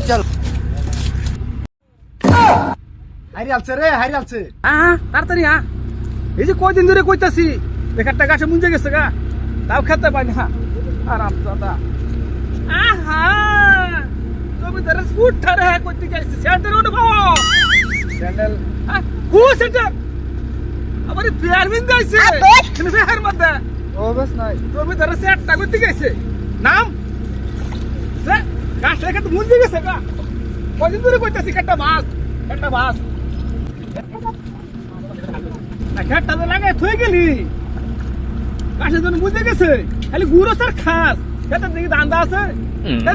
চল হারি আলছে রে হারি আলছে তাড়াতাড়ি এই যে কয়দিন ধরে কইতাছি বেকারটা গাছে মুঞ্জে গেছে গা তাও খেতে পাই না আরাম দাদা আহা তুমি ধরে স্কুট ঠারে করতে গেছি স্যান্ডেল উঠবো স্যান্ডেল হু স্যান্ডেল আমার বিয়ার বিন যাইছে তুমি বিয়ার মধ্যে ও বাস নাই তুমি ধরে সেটটা করতে গেছে নাম সে গাছ লেখা তো মুঞ্জে গেছে গা কয়দিন ধরে কইতাছি একটা বাস খেটটা তো লাগাই থই গেলি গাছের জন্য বুঝে গেছে খালি গুঁড়ো স্যার খাস খেতের দিকে দান্দা আছে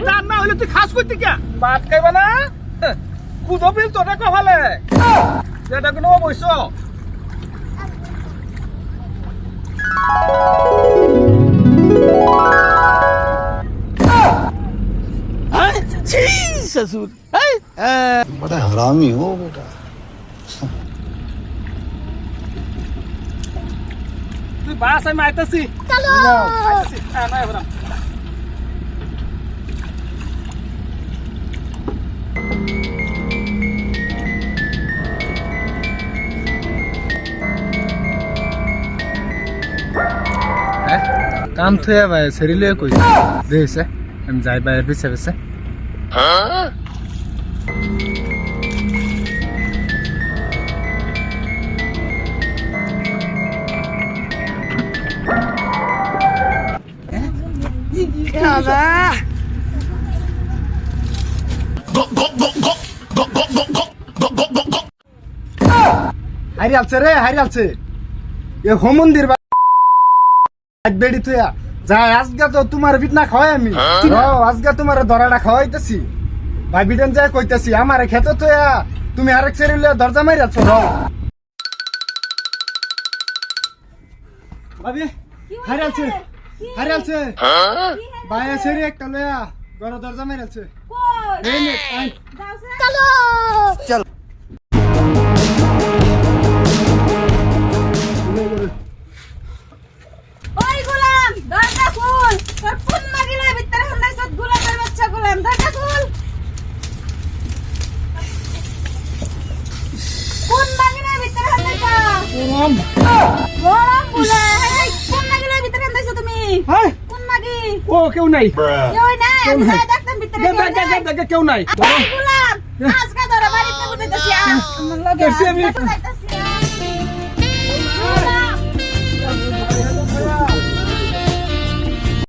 দান না হলে তুই খাস করতে কে ভাত খাইবা না কুদো বিল তোটা কভালে যেটা কোনো অবশ্য ससुर बड़ा हरामी हो बेटा তুই বাস আমি আইতাছি চলো আইতাছি না এবার কাম থয়া ভাই সেরিলে কই দেছে আমি যাই বাইরে পিছে পিছে হারি আলছে রে হারি আলছে এ হোম মন্দির বেড়ি তুই যাই আজকে তো তোমার বিটনা খাওয়াই আমি আজকে তোমার ধরাটা খাওয়াইতেছি ভাই বিটেন যায় কইতেছি আমার খেতে তো তুমি আরেক সেরিলে দরজা মারি আছো ভাবি হারি আলছে ভাই সেরি একটা লয়া ঘর দরজা মারি আছে চল ওই গোলাম দরজা খুল তোর ফোন লাগিলে ভিতরে হন্দাইছ গোলামের বাচ্চা গোলাম দরজা খুল ফোন লাগিলে ভিতরে হন্দাইছ গোলাম বলে এই ফোন লাগিলে ভিতরে হন্দাইছ তুমি ফোন লাগি ও কেউ নাই কেউ নাই আমি দেখতাম ভিতরে কেউ নাই গোলাম আজকে ধরে বাড়িতে বুঝাইতাছি আমার লগে